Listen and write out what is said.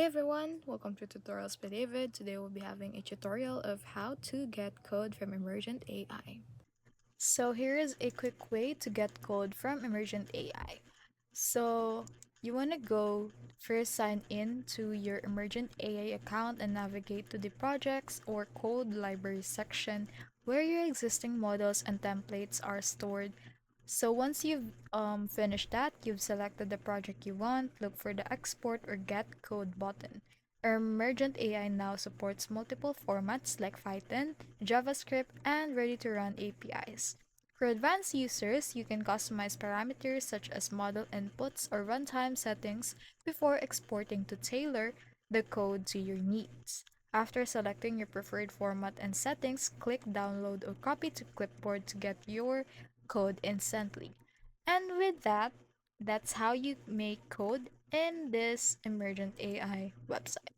everyone, welcome to Tutorials by David. Today we'll be having a tutorial of how to get code from Emergent AI. So here is a quick way to get code from Emergent AI. So you want to go first sign in to your Emergent AI account and navigate to the projects or code library section where your existing models and templates are stored. So once you've finished that, you've selected the project you want, look for the export or get code button. Emergent AI now supports multiple formats like Python, JavaScript, and ready-to-run APIs. For advanced users, you can customize parameters such as model inputs or runtime settings before exporting to tailor the code to your needs. After selecting your preferred format and settings, click download or copy to clipboard to get your code instantly. And with that, that's how you make code in this Emergent AI website.